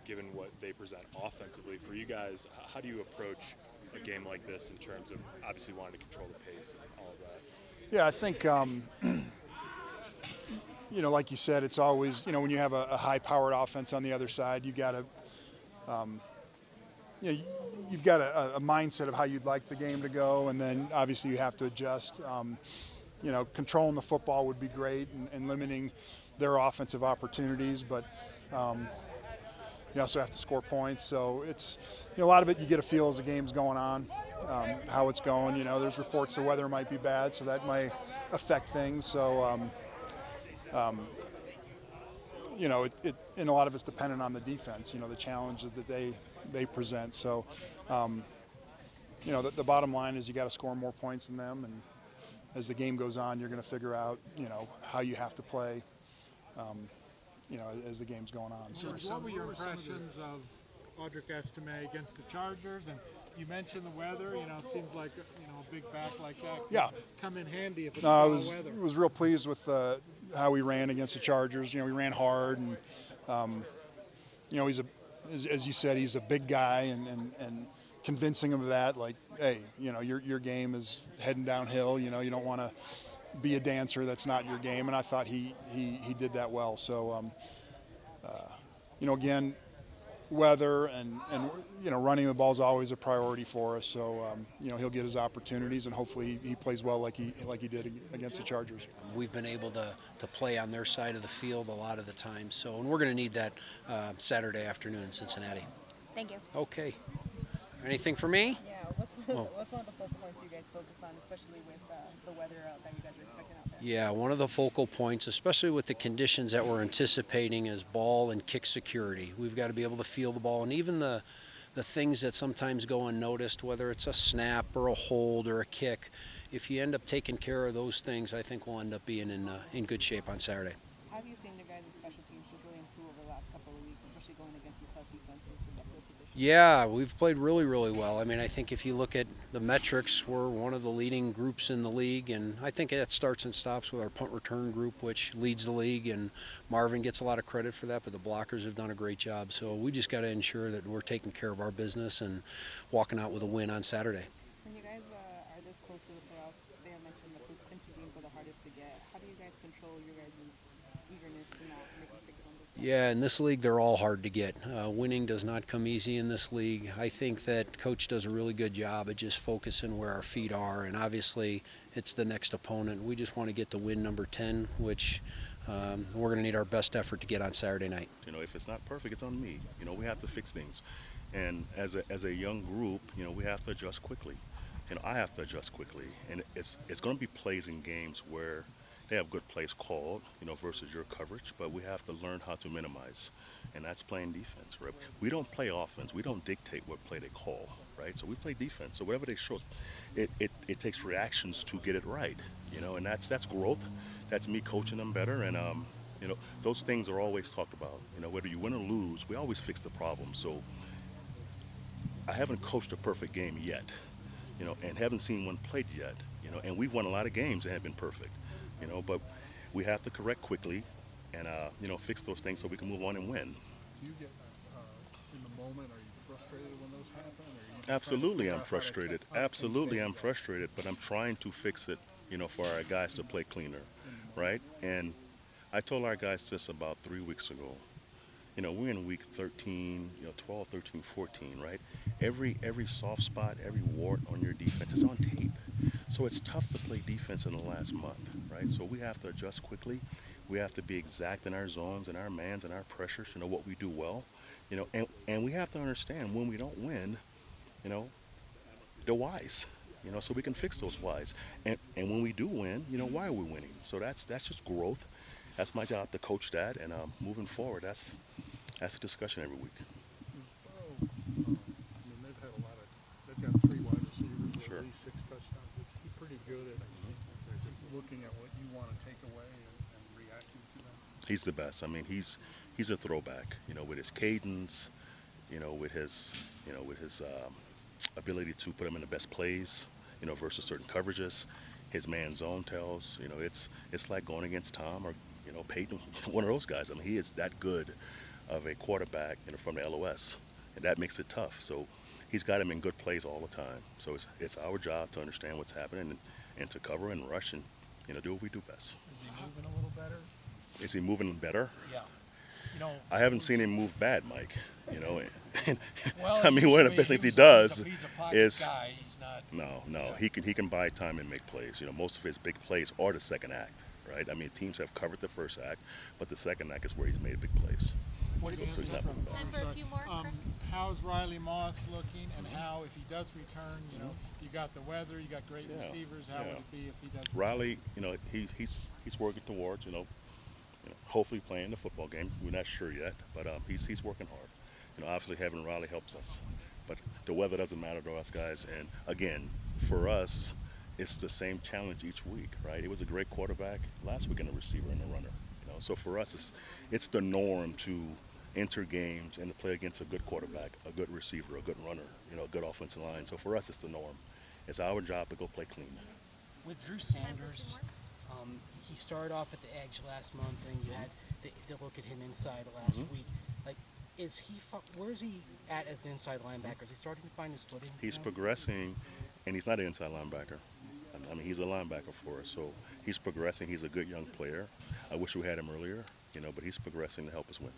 given what they present offensively. For you guys, how do you approach a game like this in terms of obviously wanting to control the pace and all of that? Yeah, I think, like you said, it's always, when you have a high-powered offense on the other side, you got to, you've got a mindset of how you'd like the game to go, and then obviously you have to adjust. Controlling the football would be great and limiting their offensive opportunities, but you also have to score points. So it's a lot of it you get a feel as the game's going on, how it's going. There's reports the weather might be bad, so that might affect things. So and a lot of it's dependent on the defense. The challenges that they present. So the bottom line is you got to score more points than them, and as the game goes on, you're going to figure out how you have to play. As the game's going on. So what were your impressions of Audric Estime against the Chargers? And you mentioned the weather. Seems like a big back like that could come in handy if it's foul weather. I was real pleased with how we ran against the Chargers. We ran hard, and he's as you said, he's a big guy, and convincing him of that, like, hey, your game is heading downhill. You don't want to be a dancer. That's not your game. And I thought he did that well. So, again, weather and running the ball is always a priority for us. So, he'll get his opportunities, and hopefully he plays well like he did against the Chargers. We've been able to play on their side of the field a lot of the time. So, and we're going to need that Saturday afternoon in Cincinnati. Thank you. Okay. Anything for me? Yeah. What's one of the focal points you guys focus on, especially with the weather that you guys are expecting out there? Yeah, one of the focal points, especially with the conditions that we're anticipating, is ball and kick security. We've got to be able to feel the ball, and even the things that sometimes go unnoticed, whether it's a snap or a hold or a kick. If you end up taking care of those things, I think we'll end up being in good shape on Saturday. How have you seen your guys' special teams just really improve over the last couple of weeks, especially going against the tough defenses with that field position? Yeah, we've played really, really well. I mean, I think if you look at the metrics, we're one of the leading groups in the league, and I think that starts and stops with our punt return group, which leads the league, and Marvin gets a lot of credit for that, but the blockers have done a great job. So we just got to ensure that we're taking care of our business and walking out with a win on Saturday. When you guys are this close to the playoffs, they have mentioned that those pinch games are the hardest to get. How do you guys control your guys' eagerness to not make mistakes on this? Yeah, in this league, they're all hard to get. Winning does not come easy in this league. I think that Coach does a really good job at just focusing where our feet are, and obviously it's the next opponent. We just want to get to win number 10, which we're going to need our best effort to get on Saturday night. If it's not perfect, it's on me. We have to fix things. And as a young group, we have to adjust quickly. I have to adjust quickly. And it's going to be plays in games where they have good plays called, versus your coverage, but we have to learn how to minimize, and that's playing defense, right? We don't play offense. We don't dictate what play they call, right? So we play defense. So whatever they show, it takes reactions to get it right, and that's growth. That's me coaching them better, and those things are always talked about. Whether you win or lose, we always fix the problem. So I haven't coached a perfect game yet, and haven't seen one played yet, and we've won a lot of games that have been perfect. But we have to correct quickly and, fix those things so we can move on and win. Do you get in the moment, are you frustrated when those happen? Absolutely, I'm frustrated. Absolutely, I'm frustrated, but I'm trying to fix it, for our guys to play cleaner, right? And I told our guys this about 3 weeks ago. We're in week 13, 12, 13, 14, right? Every soft spot, every wart on your defense is on tape. So it's tough to play defense in the last month, right? So we have to adjust quickly. We have to be exact in our zones and our mans and our pressures, what we do well, and we have to understand when we don't win, the whys, so we can fix those whys. And when we do win, why are we winning? So that's just growth. That's my job to coach that, and moving forward, that's a discussion every week. They've had they've got 3 wide receivers with Sure. at least 6 touchdowns. It's pretty good at looking at what you want to take away and reacting to them. He's the best. I mean, he's a throwback, with his cadence, with his ability to put him in the best plays, versus certain coverages. His man zone tells, it's like going against Tom or, Peyton, one of those guys. I mean, he is that good of a quarterback, you know, from the LOS, and that makes it tough. So he's got him in good plays all the time. So it's our job to understand what's happening and to cover and rush and, you know, do what we do best. Is he moving a little better? Is he moving better? Yeah. You know, I haven't seen him move bad, Mike. You know, and well, I mean, one of the best things he does is guy. He's not. no. He can buy time and make plays. You know, most of his big plays are the second act, right? I mean, teams have covered the first act, but the second act is where he's made big plays. What is So he's not moving bad. Time for a few more, Chris. How's Riley Moss looking, and how, if he does return, you know, you got the weather, you got great receivers. How would it be if he does? Riley, you know, he's working towards, you know, hopefully playing the football game. We're not sure yet, but he's working hard. You know, obviously having Riley helps us, but the weather doesn't matter to us guys. And again, for us, it's the same challenge each week, right? It was a great quarterback last week and a receiver and a runner. You know, so for us, it's the norm to enter games and to play against a good quarterback, a good receiver, a good runner, you know, a good offensive line. So for us, it's the norm. It's our job to go play clean. With Drew Sanders, he started off at the edge last month, and you had the look at him inside last week. Like, where is he at as an inside linebacker? Is he starting to find his footing? He's progressing, and he's not an inside linebacker. I mean, he's a linebacker for us, so he's progressing. He's a good young player. I wish we had him earlier, you know, but he's progressing to help us win.